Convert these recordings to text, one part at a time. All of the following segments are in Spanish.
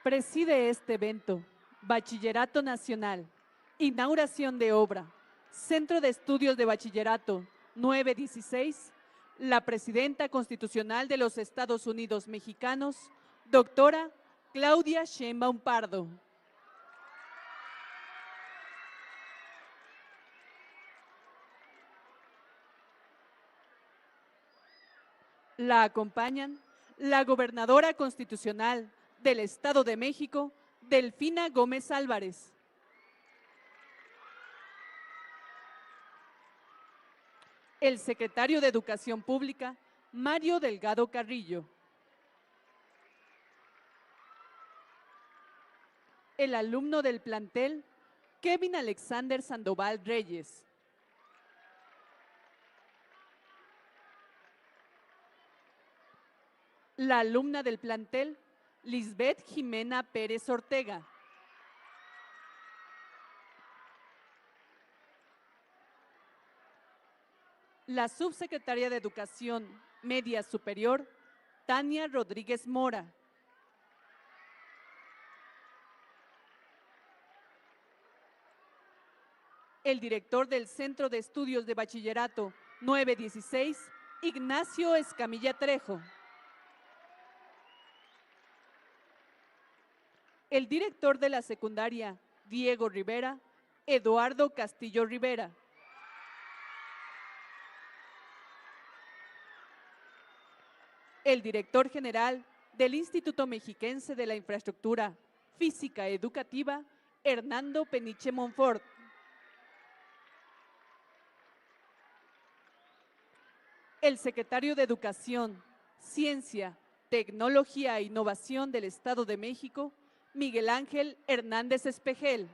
Preside este evento, Bachillerato Nacional, inauguración de obra, Centro de Estudios de Bachillerato 916, la Presidenta Constitucional de los Estados Unidos Mexicanos, doctora Claudia Sheinbaum Pardo. La acompañan la gobernadora constitucional del Estado de México, Delfina Gómez Álvarez. El secretario de Educación Pública, Mario Delgado Carrillo. El alumno del plantel, Kevin Alexander Sandoval Reyes. La alumna del plantel, Lisbeth Jimena Pérez Ortega. La subsecretaria de Educación Media Superior, Tania Rodríguez Mora. El director del Centro de Estudios de Bachillerato 916, Ignacio Escamilla Trejo. El director de la secundaria Diego Rivera, Eduardo Castillo Rivera. El director general del Instituto Mexiquense de la Infraestructura Física Educativa, Hernando Peniche Monfort. El secretario de Educación, Ciencia, Tecnología e Innovación del Estado de México, Miguel Ángel Hernández Espejel.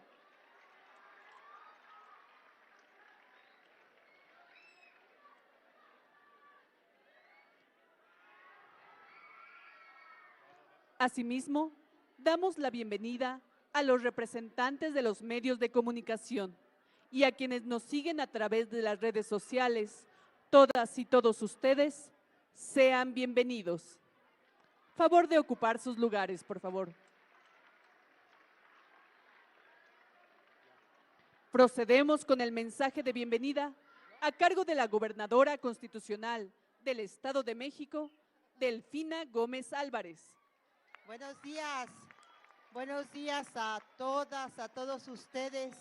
Asimismo, damos la bienvenida a los representantes de los medios de comunicación y a quienes nos siguen a través de las redes sociales. Todas y todos ustedes, sean bienvenidos. Favor de ocupar sus lugares, por favor. Procedemos con el mensaje de bienvenida a cargo de la gobernadora constitucional del Estado de México, Delfina Gómez Álvarez. Buenos días a todas, a todos ustedes.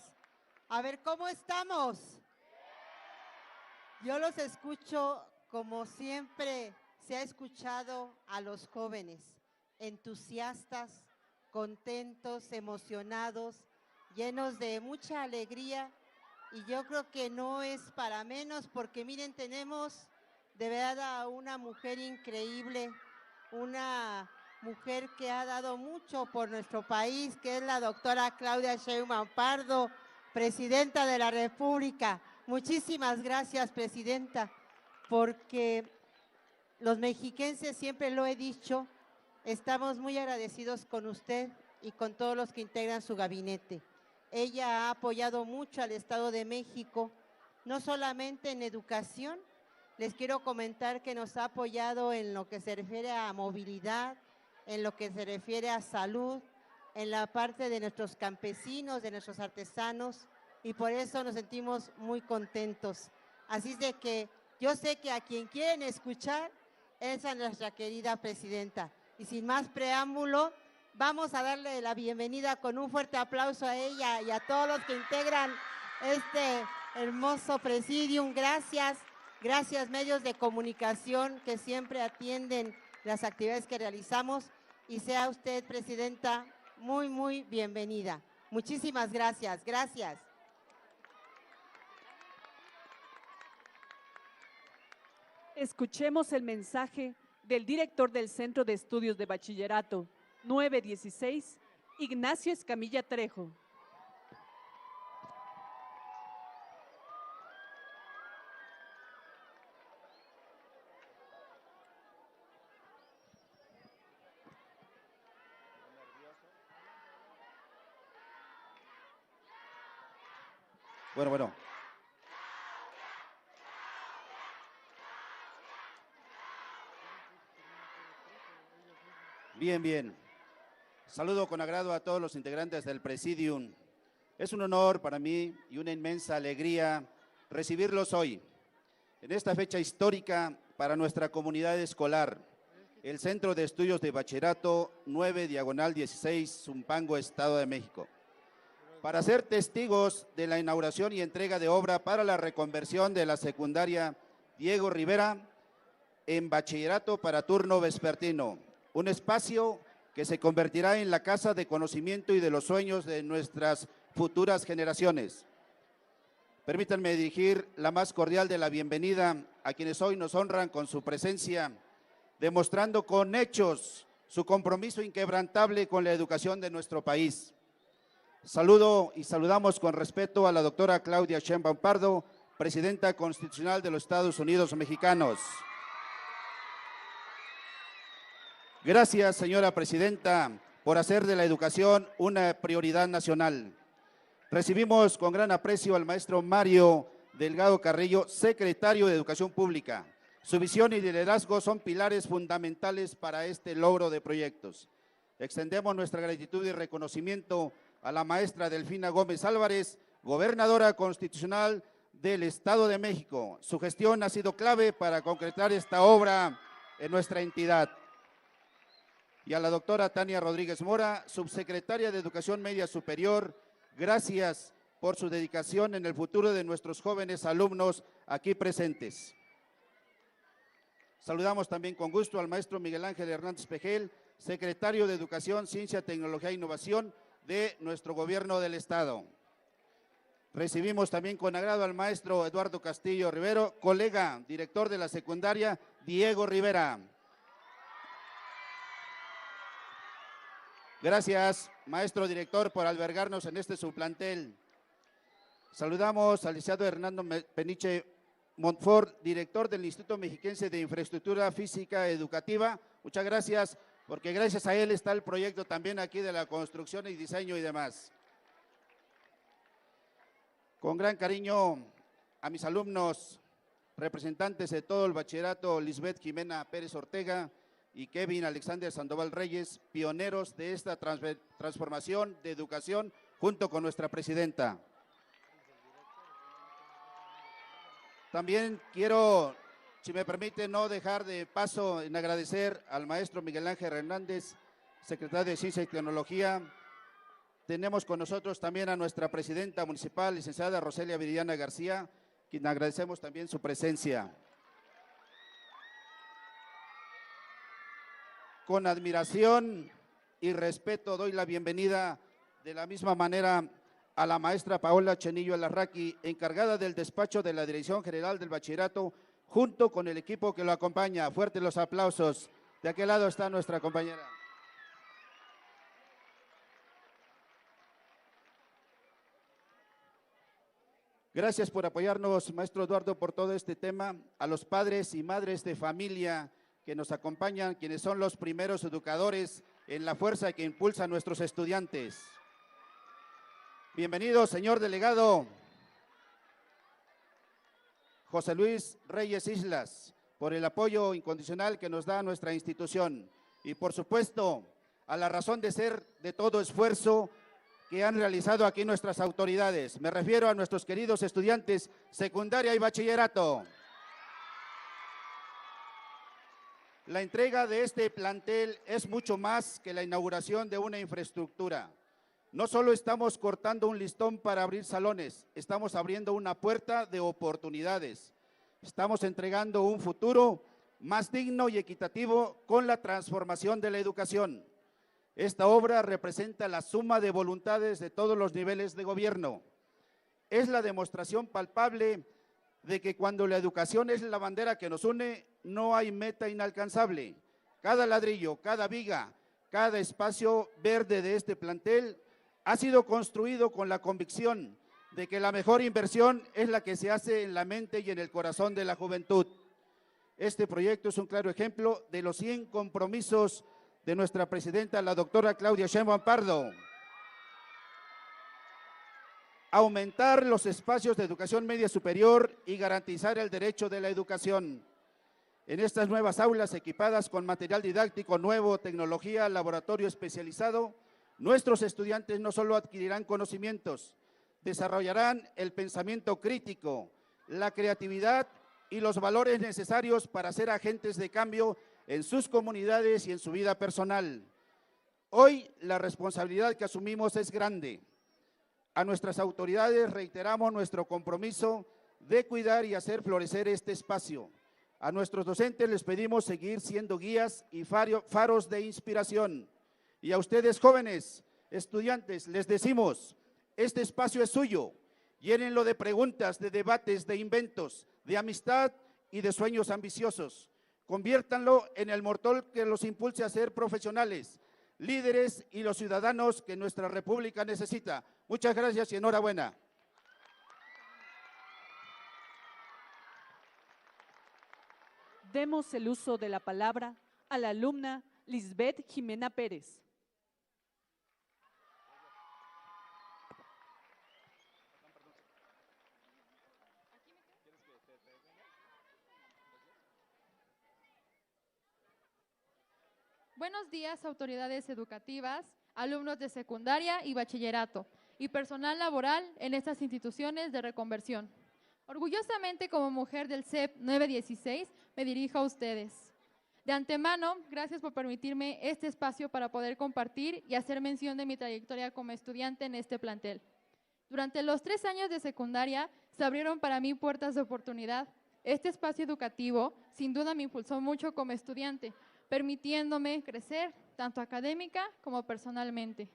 A ver, ¿cómo estamos? Yo los escucho como siempre se ha escuchado a los jóvenes, entusiastas, contentos, emocionados, llenos de mucha alegría, y yo creo que no es para menos porque miren, tenemos de verdad a una mujer increíble, una mujer que ha dado mucho por nuestro país, que es la doctora Claudia Sheinbaum Pardo, presidenta de la República. Muchísimas gracias, presidenta, porque los mexiquenses, siempre lo he dicho, estamos muy agradecidos con usted y con todos los que integran su gabinete. Ella ha apoyado mucho al Estado de México, no solamente en educación. Les quiero comentar que nos ha apoyado en lo que se refiere a movilidad, en lo que se refiere a salud, en la parte de nuestros campesinos, de nuestros artesanos, y por eso nos sentimos muy contentos. Así es de que yo sé que a quien quieren escuchar es a nuestra querida presidenta. Y sin más preámbulo, vamos a darle la bienvenida con un fuerte aplauso a ella y a todos los que integran este hermoso presidium. Gracias, gracias medios de comunicación que siempre atienden las actividades que realizamos, y sea usted, presidenta, muy, muy bienvenida. Muchísimas gracias. Gracias. Escuchemos el mensaje del director del Centro de Estudios de Bachillerato 916, Ignacio Escamilla Trejo. Bueno. Bien. Saludo con agrado a todos los integrantes del Presidium. Es un honor para mí y una inmensa alegría recibirlos hoy, en esta fecha histórica para nuestra comunidad escolar, el Centro de Estudios de Bachillerato 9/16, Zumpango, Estado de México, para ser testigos de la inauguración y entrega de obra para la reconversión de la secundaria Diego Rivera en bachillerato para turno vespertino, un espacio que se convertirá en la casa de conocimiento y de los sueños de nuestras futuras generaciones. Permítanme dirigir la más cordial de la bienvenida a quienes hoy nos honran con su presencia, demostrando con hechos su compromiso inquebrantable con la educación de nuestro país. Saludo y saludamos con respeto a la doctora Claudia Sheinbaum Pardo, presidenta constitucional de los Estados Unidos mexicanos. Gracias, señora presidenta, por hacer de la educación una prioridad nacional. Recibimos con gran aprecio al maestro Mario Delgado Carrillo, secretario de Educación Pública. Su visión y liderazgo son pilares fundamentales para este logro de proyectos. Extendemos nuestra gratitud y reconocimiento a la maestra Delfina Gómez Álvarez, gobernadora constitucional del Estado de México. Su gestión ha sido clave para concretar esta obra en nuestra entidad. Y a la doctora Tania Rodríguez Mora, subsecretaria de Educación Media Superior, gracias por su dedicación en el futuro de nuestros jóvenes alumnos aquí presentes. Saludamos también con gusto al maestro Miguel Ángel Hernández Pejel, secretario de Educación, Ciencia, Tecnología e Innovación de nuestro gobierno del Estado. Recibimos también con agrado al maestro Eduardo Castillo Rivero, colega, director de la secundaria Diego Rivera. Gracias, maestro director, por albergarnos en este subplantel. Saludamos al licenciado Hernando Peniche Montfort, director del Instituto Mexiquense de Infraestructura Física Educativa. Muchas gracias, porque gracias a él está el proyecto también aquí de la construcción y diseño y demás. Con gran cariño a mis alumnos, representantes de todo el bachillerato, Lisbeth Jimena Pérez Ortega y Kevin Alexander Sandoval Reyes, pioneros de esta transformación de educación junto con nuestra presidenta. También quiero, si me permite, no dejar de paso en agradecer al maestro Miguel Ángel Hernández, secretario de Ciencia y Tecnología. Tenemos con nosotros también a nuestra presidenta municipal, licenciada Roselia Viridiana García, quien agradecemos también su presencia. Con admiración y respeto doy la bienvenida de la misma manera a la maestra Paola Chenillo Alarraqui, encargada del despacho de la Dirección General del Bachillerato, junto con el equipo que lo acompaña. Fuertes los aplausos. De aquel lado está nuestra compañera. Gracias por apoyarnos, maestro Eduardo, por todo este tema. A los padres y madres de familia que nos acompañan, quienes son los primeros educadores en la fuerza que impulsa a nuestros estudiantes. Bienvenido, señor delegado José Luis Reyes Islas, por el apoyo incondicional que nos da nuestra institución. Y por supuesto, a la razón de ser de todo esfuerzo que han realizado aquí nuestras autoridades. Me refiero a nuestros queridos estudiantes secundaria y bachillerato. La entrega de este plantel es mucho más que la inauguración de una infraestructura. No solo estamos cortando un listón para abrir salones, estamos abriendo una puerta de oportunidades. Estamos entregando un futuro más digno y equitativo con la transformación de la educación. Esta obra representa la suma de voluntades de todos los niveles de gobierno. Es la demostración palpable de que cuando la educación es la bandera que nos une, no hay meta inalcanzable. Cada ladrillo, cada viga, cada espacio verde de este plantel ha sido construido con la convicción de que la mejor inversión es la que se hace en la mente y en el corazón de la juventud. Este proyecto es un claro ejemplo de los 100 compromisos de nuestra presidenta, la doctora Claudia Sheinbaum Pardo. Aumentar los espacios de educación media superior y garantizar el derecho de la educación. En estas nuevas aulas equipadas con material didáctico nuevo, tecnología, laboratorio especializado, nuestros estudiantes no solo adquirirán conocimientos, desarrollarán el pensamiento crítico, la creatividad y los valores necesarios para ser agentes de cambio en sus comunidades y en su vida personal. Hoy la responsabilidad que asumimos es grande. A nuestras autoridades reiteramos nuestro compromiso de cuidar y hacer florecer este espacio. A nuestros docentes les pedimos seguir siendo guías y faros de inspiración. Y a ustedes, jóvenes, estudiantes, les decimos, este espacio es suyo. Llénenlo de preguntas, de debates, de inventos, de amistad y de sueños ambiciosos. Conviértanlo en el motor que los impulse a ser profesionales, líderes y los ciudadanos que nuestra República necesita. Muchas gracias y enhorabuena. Demos el uso de la palabra a la alumna Lisbeth Jimena Pérez. Buenos días, autoridades educativas, alumnos de secundaria y bachillerato y personal laboral en estas instituciones de reconversión. Orgullosamente, como mujer del CEP 916, me dirijo a ustedes. De antemano, gracias por permitirme este espacio para poder compartir y hacer mención de mi trayectoria como estudiante en este plantel. Durante los 3 años de secundaria se abrieron para mí puertas de oportunidad. Este espacio educativo sin duda me impulsó mucho como estudiante, permitiéndome crecer tanto académica como personalmente.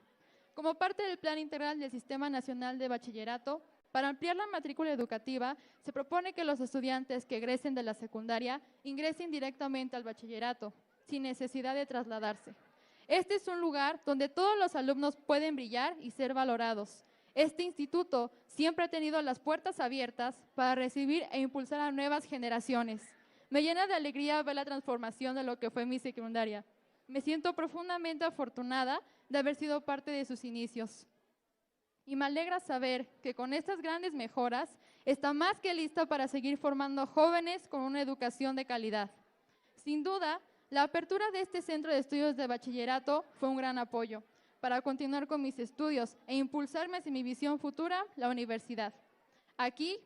Como parte del Plan Integral del Sistema Nacional de Bachillerato, para ampliar la matrícula educativa, se propone que los estudiantes que egresen de la secundaria ingresen directamente al bachillerato, sin necesidad de trasladarse. Este es un lugar donde todos los alumnos pueden brillar y ser valorados. Este instituto siempre ha tenido las puertas abiertas para recibir e impulsar a nuevas generaciones. Me llena de alegría ver la transformación de lo que fue mi secundaria. Me siento profundamente afortunada de haber sido parte de sus inicios. Y me alegra saber que con estas grandes mejoras está más que lista para seguir formando jóvenes con una educación de calidad. Sin duda, la apertura de este centro de estudios de bachillerato fue un gran apoyo para continuar con mis estudios e impulsarme hacia mi visión futura, la universidad. Aquí,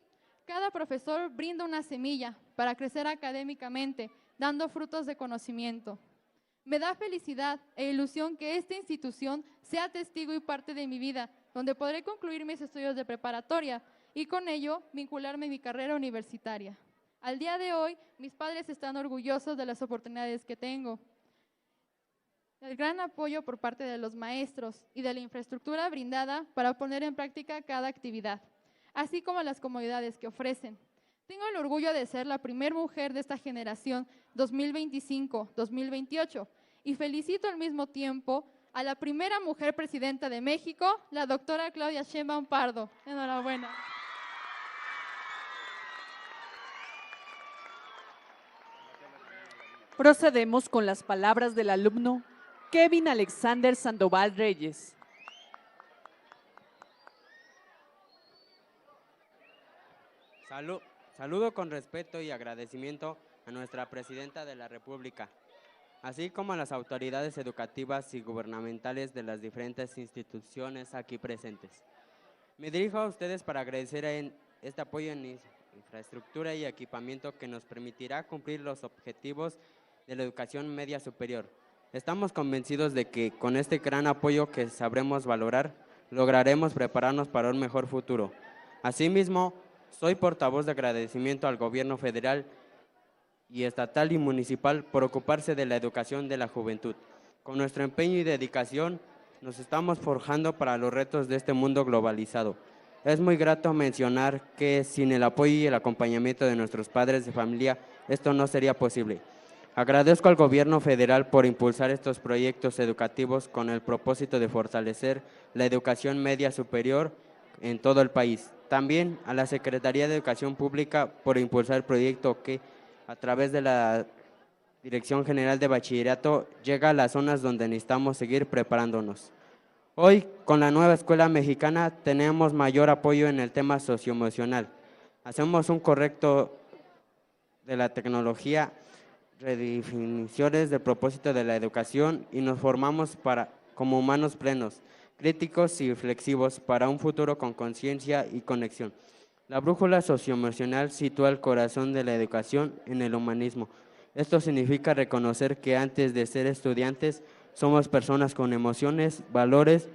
cada profesor brinda una semilla para crecer académicamente, dando frutos de conocimiento. Me da felicidad e ilusión que esta institución sea testigo y parte de mi vida, donde podré concluir mis estudios de preparatoria y con ello vincularme en mi carrera universitaria. Al día de hoy, mis padres están orgullosos de las oportunidades que tengo. El gran apoyo por parte de los maestros y de la infraestructura brindada para poner en práctica cada actividad, así como las comodidades que ofrecen. Tengo el orgullo de ser la primera mujer de esta generación 2025-2028 y felicito al mismo tiempo a la primera mujer presidenta de México, la doctora Claudia Sheinbaum Pardo. Enhorabuena. Procedemos con las palabras del alumno Kevin Alexander Sandoval Reyes. Saludo con respeto y agradecimiento a nuestra Presidenta de la República, así como a las autoridades educativas y gubernamentales de las diferentes instituciones aquí presentes. Me dirijo a ustedes para agradecer este apoyo en infraestructura y equipamiento que nos permitirá cumplir los objetivos de la educación media superior. Estamos convencidos de que con este gran apoyo que sabremos valorar, lograremos prepararnos para un mejor futuro. Asimismo, soy portavoz de agradecimiento al gobierno federal y estatal y municipal por ocuparse de la educación de la juventud. Con nuestro empeño y dedicación nos estamos forjando para los retos de este mundo globalizado. Es muy grato mencionar que sin el apoyo y el acompañamiento de nuestros padres de familia, esto no sería posible. Agradezco al gobierno federal por impulsar estos proyectos educativos con el propósito de fortalecer la educación media superior en todo el país. También a la Secretaría de Educación Pública por impulsar el proyecto que, a través de la Dirección General de Bachillerato, llega a las zonas donde necesitamos seguir preparándonos. Hoy, con la nueva escuela mexicana, tenemos mayor apoyo en el tema socioemocional. Hacemos un correcto de la tecnología redefiniciones del propósito de la educación y nos formamos como humanos plenos, críticos y reflexivos para un futuro con conciencia y conexión. La brújula socioemocional sitúa el corazón de la educación en el humanismo. Esto significa reconocer que antes de ser estudiantes somos personas con emociones, valores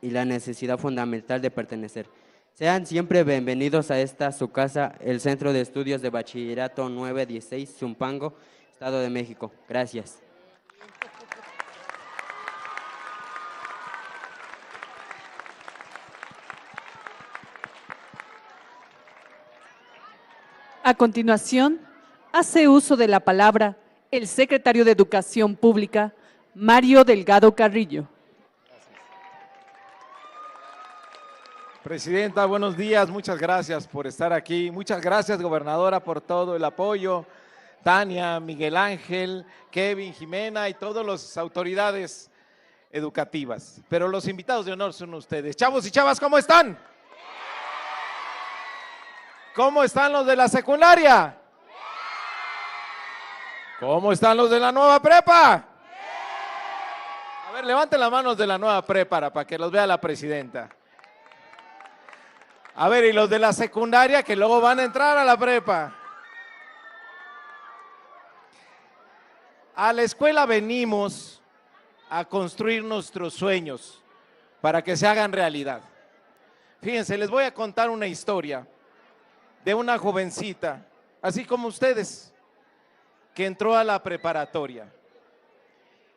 y la necesidad fundamental de pertenecer. Sean siempre bienvenidos a esta su casa, el Centro de Estudios de Bachillerato 916 Zumpango, Estado de México. Gracias. A continuación, hace uso de la palabra el secretario de Educación Pública, Mario Delgado Carrillo. Presidenta, buenos días, muchas gracias por estar aquí. Muchas gracias, gobernadora, por todo el apoyo. Tania, Miguel Ángel, Kevin, Jimena y todas las autoridades educativas. Pero los invitados de honor son ustedes. Chavos y chavas, ¿cómo están? ¿Cómo están los de la secundaria? ¿Cómo están los de la nueva prepa? A ver, levanten las manos de la nueva prepa para que los vea la presidenta. A ver, y los de la secundaria que luego van a entrar a la prepa. A la escuela venimos a construir nuestros sueños para que se hagan realidad. Fíjense, les voy a contar una historia de una jovencita, así como ustedes, que entró a la preparatoria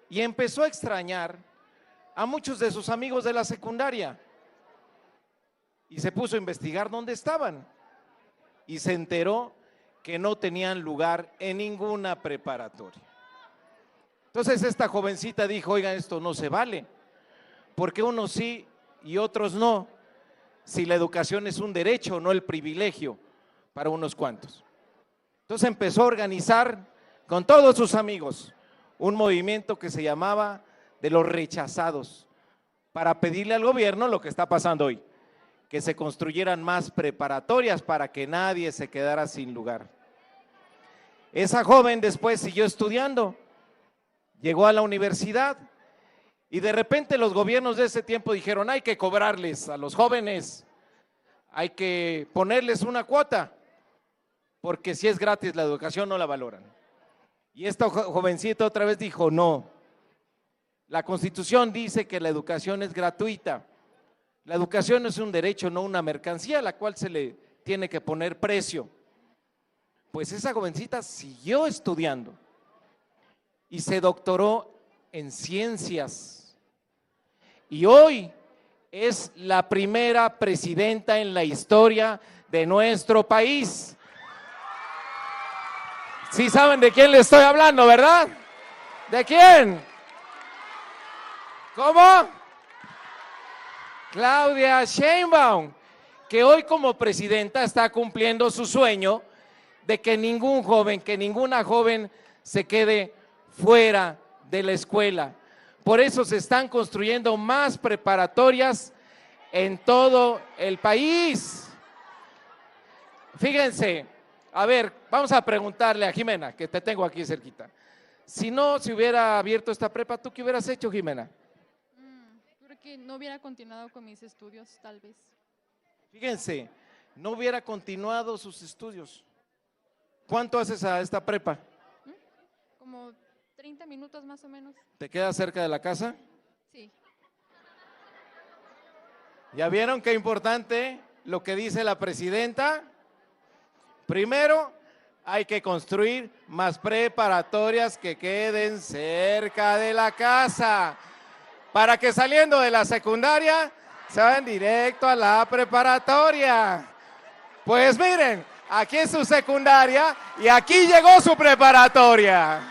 y empezó a extrañar a muchos de sus amigos de la secundaria y se puso a investigar dónde estaban y se enteró que no tenían lugar en ninguna preparatoria. Entonces esta jovencita dijo, oigan, esto no se vale, porque unos sí y otros no, si la educación es un derecho, no el privilegio para unos cuantos. Entonces empezó a organizar con todos sus amigos un movimiento que se llamaba de los rechazados, para pedirle al gobierno lo que está pasando hoy, que se construyeran más preparatorias para que nadie se quedara sin lugar. Esa joven después siguió estudiando, llegó a la universidad y de repente los gobiernos de ese tiempo dijeron, hay que cobrarles a los jóvenes, hay que ponerles una cuota, porque si es gratis la educación no la valoran. Y esta jovencita otra vez dijo, no, la Constitución dice que la educación es gratuita. La educación es un derecho, no una mercancía a la cual se le tiene que poner precio. Pues esa jovencita siguió estudiando y se doctoró en ciencias. Y hoy es la primera presidenta en la historia de nuestro país. Sí saben de quién le estoy hablando, ¿verdad? ¿De quién? ¿Cómo? Claudia Sheinbaum, que hoy como presidenta está cumpliendo su sueño de que ningún joven, que ninguna joven se quede fuera de la escuela. Por eso se están construyendo más preparatorias en todo el país. Fíjense, a ver, vamos a preguntarle a Jimena, que te tengo aquí cerquita. Si no se hubiera abierto esta prepa, ¿tú qué hubieras hecho, Jimena? Creo que no hubiera continuado con mis estudios, tal vez. Fíjense, no hubiera continuado sus estudios. ¿Cuánto haces a esta prepa? Como 30 minutos más o menos. ¿Te queda cerca de la casa? Sí. ¿Ya vieron qué importante lo que dice la presidenta? Primero, hay que construir más preparatorias que queden cerca de la casa, para que saliendo de la secundaria se vayan directo a la preparatoria. Pues miren, aquí es su secundaria y aquí llegó su preparatoria.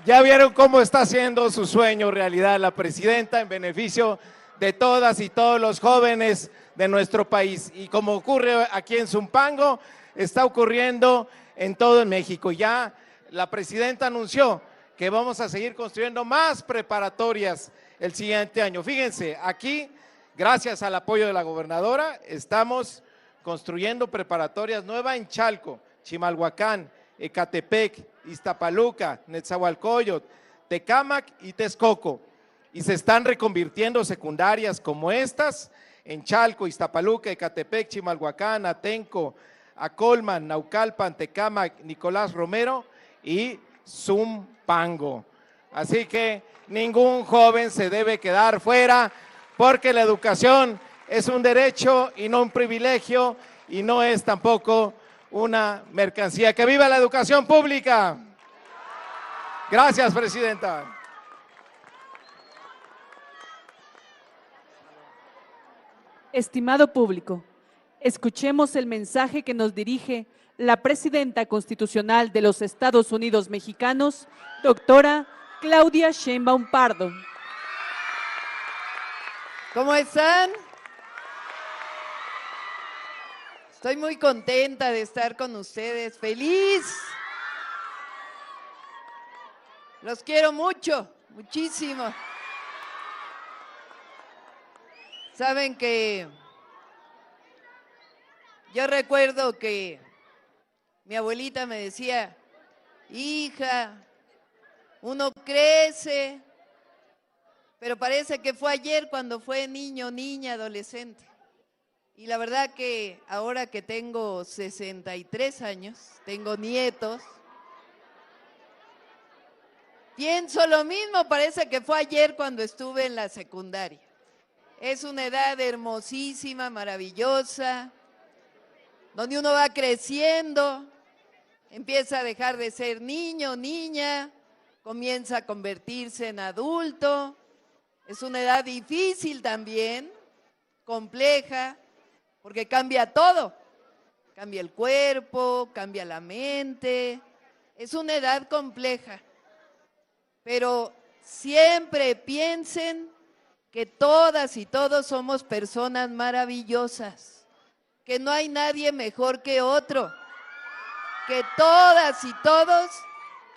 Ya vieron cómo está haciendo su sueño realidad la presidenta en beneficio de todas y todos los jóvenes de nuestro país. Y como ocurre aquí en Zumpango, está ocurriendo en todo México. Ya la presidenta anunció que vamos a seguir construyendo más preparatorias el siguiente año. Fíjense, aquí, gracias al apoyo de la gobernadora, estamos construyendo preparatorias nuevas en Chalco, Chimalhuacán, Ecatepec, Iztapaluca, Netzahualcóyotl, Tecámac y Texcoco. Y se están reconvirtiendo secundarias como estas en Chalco, Iztapaluca, Ecatepec, Chimalhuacán, Atenco, Acolman, Naucalpan, Tecámac, Nicolás Romero y Zumpango. Así que ningún joven se debe quedar fuera, porque la educación es un derecho y no un privilegio, y no es tampoco una mercancía. ¡Que viva la educación pública! Gracias, presidenta. Estimado público, escuchemos el mensaje que nos dirige la Presidenta Constitucional de los Estados Unidos Mexicanos, doctora Claudia Sheinbaum Pardo. ¿Cómo están? Estoy muy contenta de estar con ustedes, feliz. Los quiero mucho, muchísimo. Saben que yo recuerdo que mi abuelita me decía, hija, uno crece, pero parece que fue ayer cuando fue niño, niña, adolescente. Y la verdad que ahora que tengo 63 años, tengo nietos, pienso lo mismo, parece que fue ayer cuando estuve en la secundaria. Es una edad hermosísima, maravillosa, donde uno va creciendo, empieza a dejar de ser niño, niña, comienza a convertirse en adulto. Es una edad difícil también, compleja, porque cambia todo. Cambia el cuerpo, cambia la mente. Es una edad compleja. Pero siempre piensen que todas y todos somos personas maravillosas, que no hay nadie mejor que otro, que todas y todos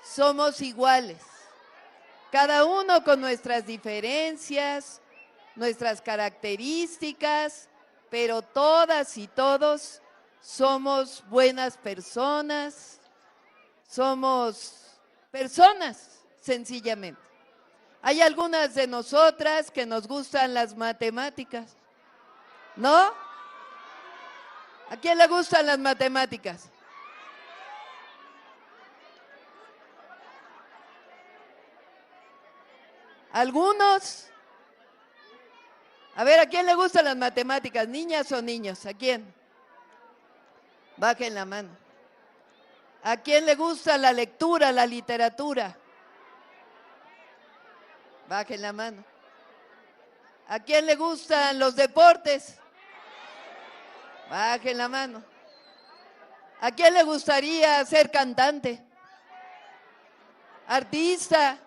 somos iguales, cada uno con nuestras diferencias, nuestras características, pero todas y todos somos buenas personas, somos personas sencillamente. Hay algunas de nosotras que nos gustan las matemáticas, ¿no? ¿A quién le gustan las matemáticas? ¿Algunos? A ver, ¿a quién le gustan las matemáticas? ¿Niñas o niños? ¿A quién? Bajen la mano. ¿A quién le gusta la lectura, la literatura? Bajen la mano. ¿A quién le gustan los deportes? Bajen la mano. ¿A quién le gustaría ser cantante? ¿Artista?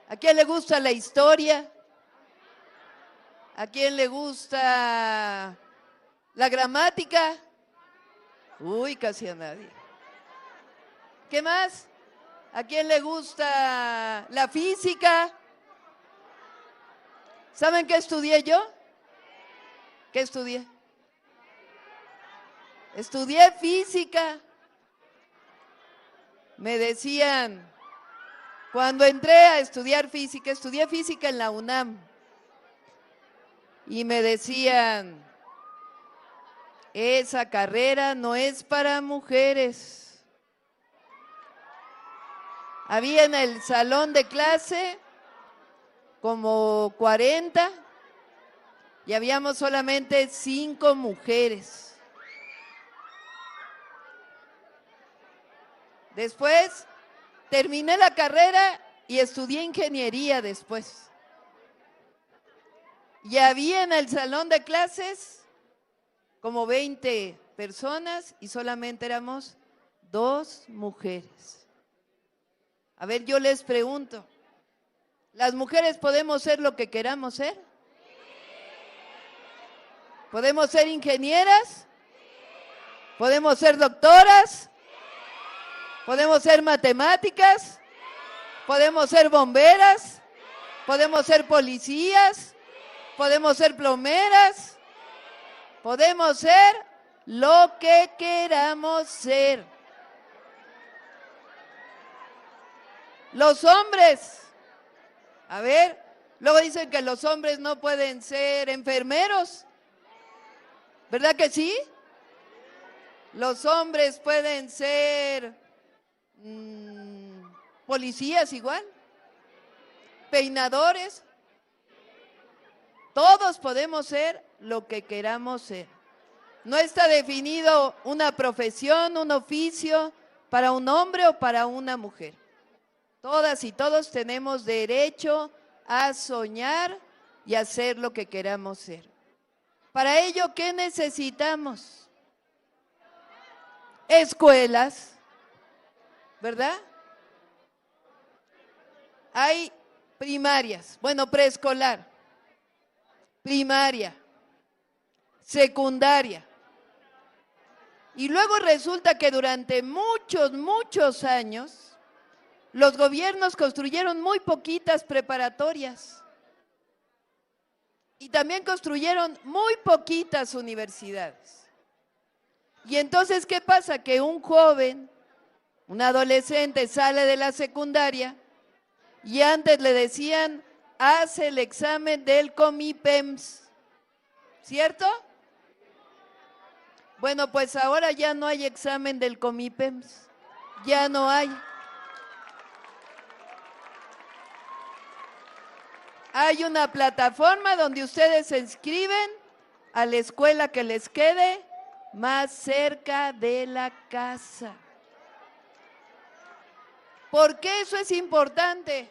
¿A quién le gusta la historia? ¿A quién le gusta la gramática? Uy, casi a nadie. ¿Qué más? ¿A quién le gusta la física? ¿Saben qué estudié yo? ¿Qué estudié? Estudié física. Me decían, cuando entré a estudiar física, estudié física en la UNAM. Y me decían, esa carrera no es para mujeres. Había en el salón de clase como 40 y habíamos solamente 5 mujeres. Después terminé la carrera y estudié ingeniería después. Y había en el salón de clases como 20 personas y solamente éramos 2 mujeres. A ver, yo les pregunto, ¿las mujeres podemos ser lo que queramos ser? ¿Podemos ser ingenieras? ¿Podemos ser doctoras? ¿Podemos ser matemáticas? ¿Podemos ser bomberas? ¿Podemos ser policías? ¿Podemos ser plomeras? Podemos ser lo que queramos ser. Los hombres, a ver, luego dicen que los hombres no pueden ser enfermeros, ¿verdad que sí? Los hombres pueden ser policías igual, peinadores. Todos podemos ser lo que queramos ser. No está definido una profesión, un oficio para un hombre o para una mujer. Todas y todos tenemos derecho a soñar y a ser lo que queramos ser. Para ello, ¿qué necesitamos? Escuelas, ¿verdad? Hay primarias, bueno, preescolar, primaria, secundaria. Y luego resulta que durante muchos años, los gobiernos construyeron muy poquitas preparatorias y también construyeron muy poquitas universidades. Y entonces, ¿qué pasa? Que un joven, un adolescente sale de la secundaria y antes le decían, haz el examen del Comipems, ¿cierto? Bueno, pues ahora ya no hay examen del Comipems, ya no hay. Hay una plataforma donde ustedes se inscriben a la escuela que les quede más cerca de la casa. ¿Por qué eso es importante?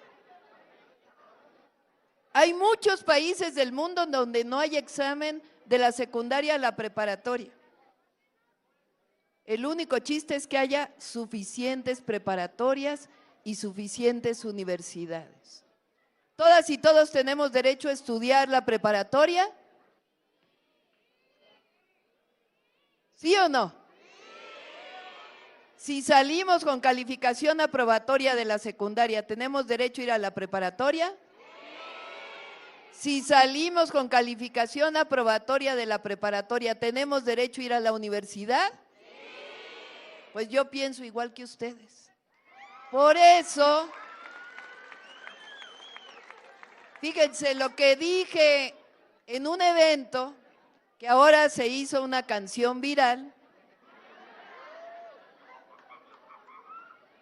Hay muchos países del mundo donde no hay examen de la secundaria a la preparatoria. El único chiste es que haya suficientes preparatorias y suficientes universidades. ¿Todas y todos tenemos derecho a estudiar la preparatoria? ¿Sí o no? Si salimos con calificación aprobatoria de la secundaria, ¿tenemos derecho a ir a la preparatoria? Si salimos con calificación aprobatoria de la preparatoria, ¿tenemos derecho a ir a la universidad? Pues yo pienso igual que ustedes. Por eso, fíjense lo que dije en un evento, que ahora se hizo una canción viral.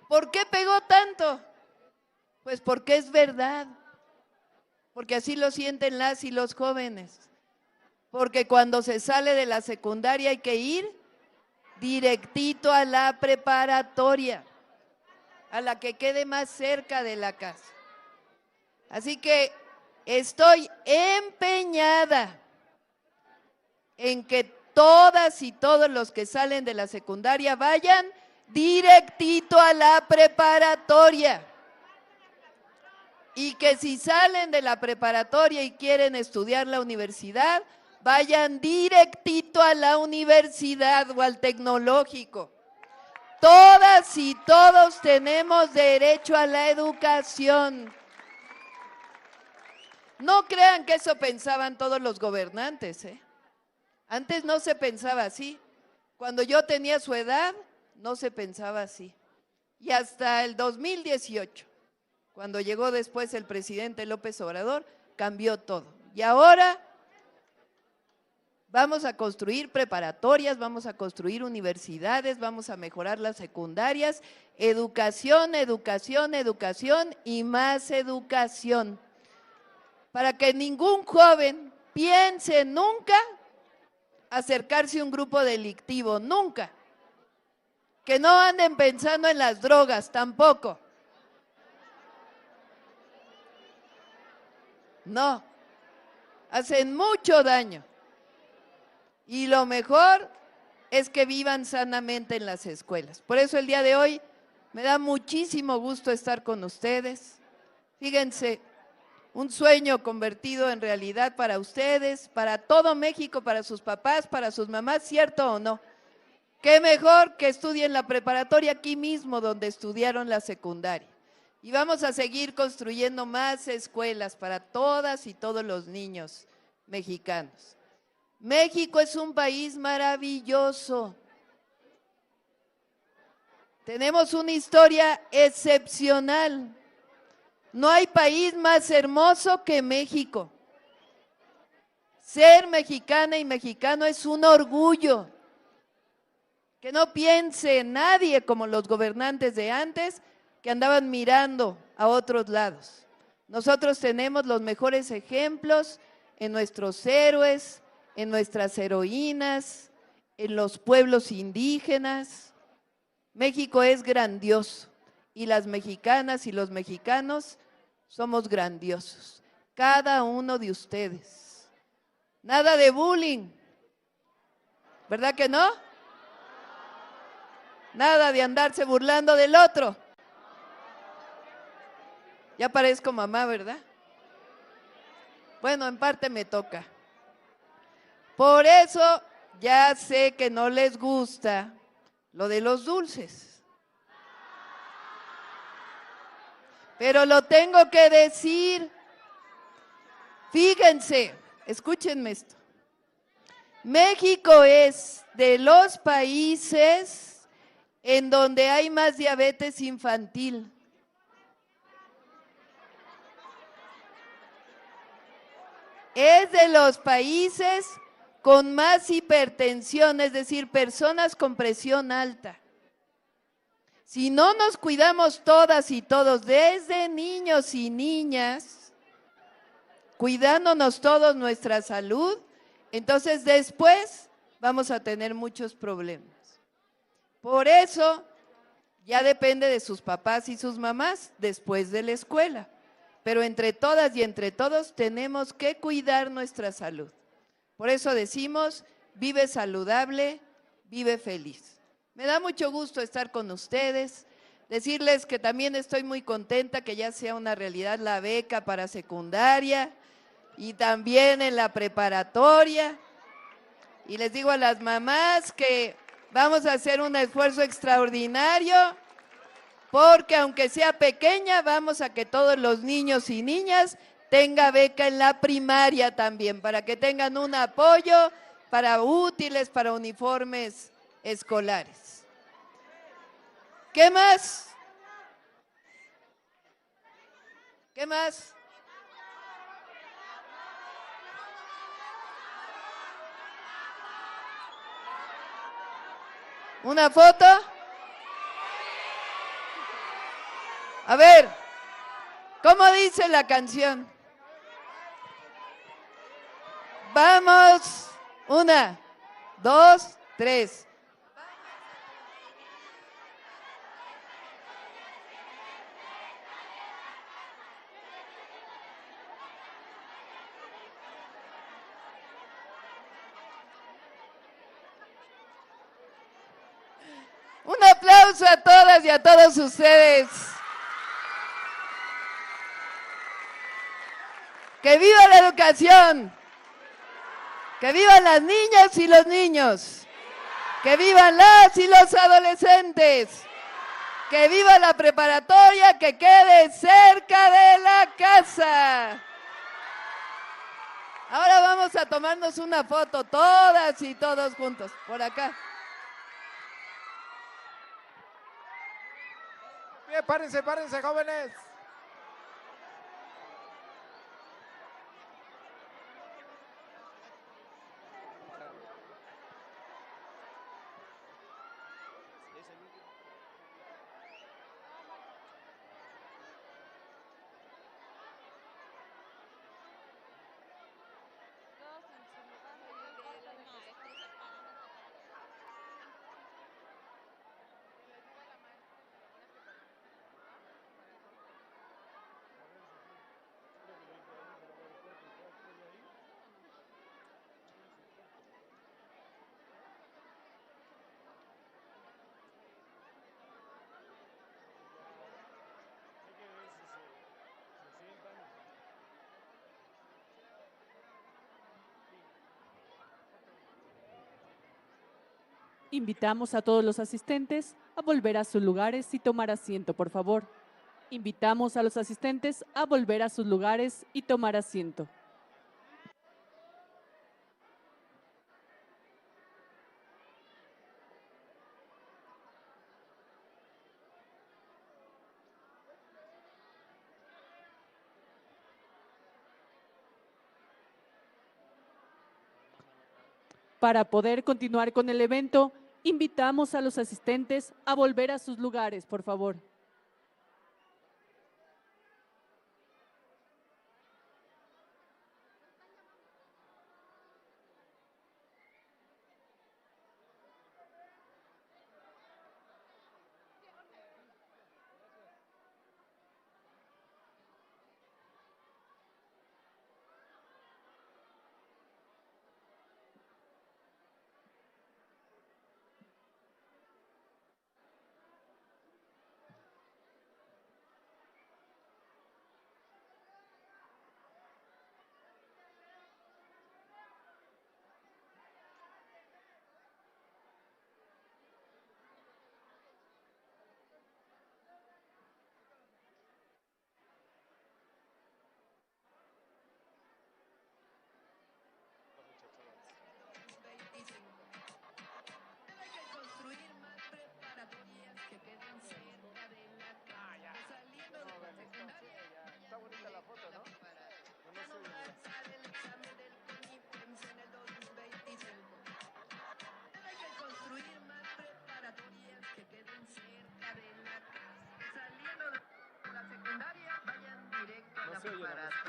¿Por qué pegó tanto? Pues porque es verdad, porque así lo sienten las y los jóvenes, porque cuando se sale de la secundaria hay que ir directito a la preparatoria, a la que quede más cerca de la casa. Así que estoy empeñada en que todas y todos los que salen de la secundaria vayan directito a la preparatoria. Y que si salen de la preparatoria y quieren estudiar la universidad, vayan directito a la universidad o al tecnológico. Todas y todos tenemos derecho a la educación. No crean que eso pensaban todos los gobernantes, ¿eh? Antes no se pensaba así. Cuando yo tenía su edad, no se pensaba así. Y hasta el 2018, cuando llegó después el presidente López Obrador, cambió todo. Y ahora vamos a construir preparatorias, vamos a construir universidades, vamos a mejorar las secundarias, educación, educación, educación y más educación. Para que ningún joven piense nunca acercarse a un grupo delictivo, nunca. Que no anden pensando en las drogas, tampoco. No, hacen mucho daño. Y lo mejor es que vivan sanamente en las escuelas. Por eso el día de hoy me da muchísimo gusto estar con ustedes. Fíjense, un sueño convertido en realidad para ustedes, para todo México, para sus papás, para sus mamás, ¿cierto o no? Qué mejor que estudien la preparatoria aquí mismo donde estudiaron la secundaria. Y vamos a seguir construyendo más escuelas para todas y todos los niños mexicanos. México es un país maravilloso. Tenemos una historia excepcional. No hay país más hermoso que México. Ser mexicana y mexicano es un orgullo. Que no piense nadie como los gobernantes de antes que andaban mirando a otros lados. Nosotros tenemos los mejores ejemplos en nuestros héroes, en nuestras heroínas, en los pueblos indígenas. México es grandioso y las mexicanas y los mexicanos somos grandiosos. Cada uno de ustedes. Nada de bullying, ¿verdad que no? Nada de andarse burlando del otro. Ya parezco mamá, ¿verdad? Bueno, en parte me toca. Por eso ya sé que no les gusta lo de los dulces. Pero lo tengo que decir. Fíjense, escúchenme esto. México es de los países en donde hay más diabetes infantil. Es de los países con más hipertensión, es decir, personas con presión alta. Si no nos cuidamos todas y todos, desde niños y niñas, cuidándonos todos nuestra salud, entonces después vamos a tener muchos problemas. Por eso ya depende de sus papás y sus mamás después de la escuela. Pero entre todas y entre todos tenemos que cuidar nuestra salud. Por eso decimos, vive saludable, vive feliz. Me da mucho gusto estar con ustedes, decirles que también estoy muy contenta que ya sea una realidad la beca para secundaria y también en la preparatoria. Y les digo a las mamás que vamos a hacer un esfuerzo extraordinario porque aunque sea pequeña, vamos a que todos los niños y niñas tengan beca en la primaria también, para que tengan un apoyo para útiles, para uniformes escolares. ¿Qué más? ¿Qué más? ¿Una foto? A ver, ¿cómo dice la canción? Vamos, 1, 2, 3. Un aplauso a todas y a todos ustedes. ¡Que viva la educación! ¡Que vivan las niñas y los niños! ¡Que vivan las y los adolescentes! ¡Que viva la preparatoria que quede cerca de la casa! Ahora vamos a tomarnos una foto, todas y todos juntos, por acá. Bien, párense, jóvenes. Invitamos a todos los asistentes a volver a sus lugares y tomar asiento, por favor. Invitamos a los asistentes a volver a sus lugares y tomar asiento. Para poder continuar con el evento, invitamos a los asistentes a volver a sus lugares, por favor.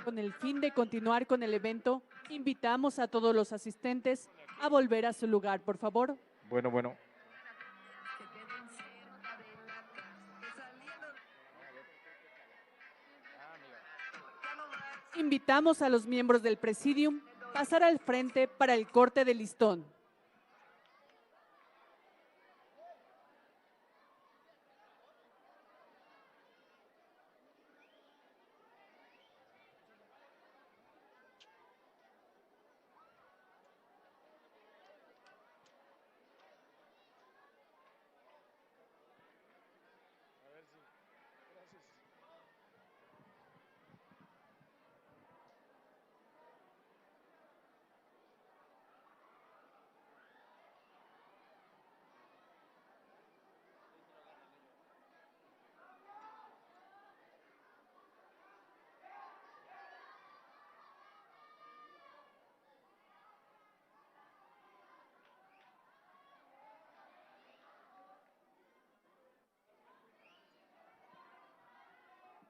Con el fin de continuar con el evento, invitamos a todos los asistentes a volver a su lugar, por favor. Bueno. Invitamos a los miembros del Presidium a pasar al frente para el corte de listón.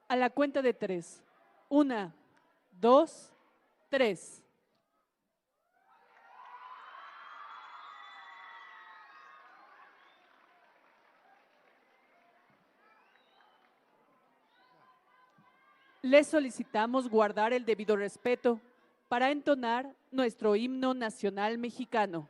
A la cuenta de 3. 1, 2, 3. Les solicitamos guardar el debido respeto para entonar nuestro himno nacional mexicano.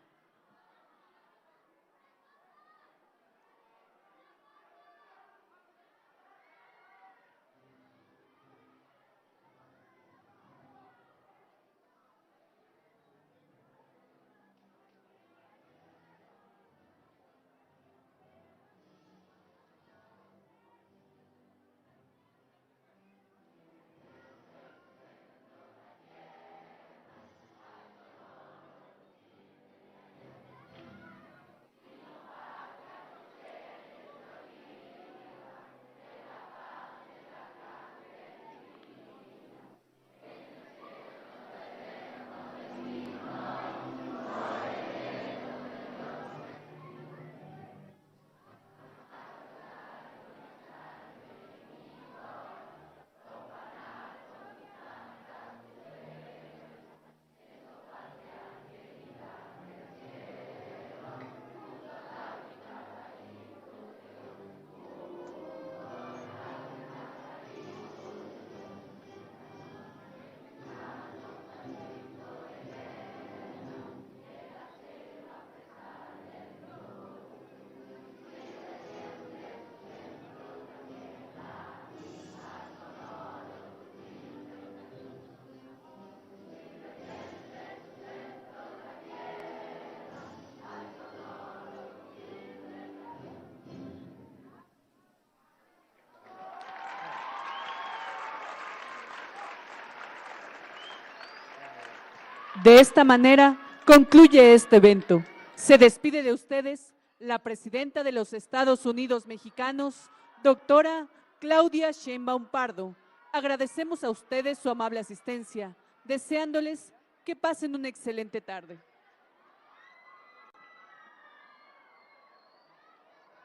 De esta manera concluye este evento. Se despide de ustedes la presidenta de los Estados Unidos mexicanos, doctora Claudia Sheinbaum Pardo. Agradecemos a ustedes su amable asistencia, deseándoles que pasen una excelente tarde.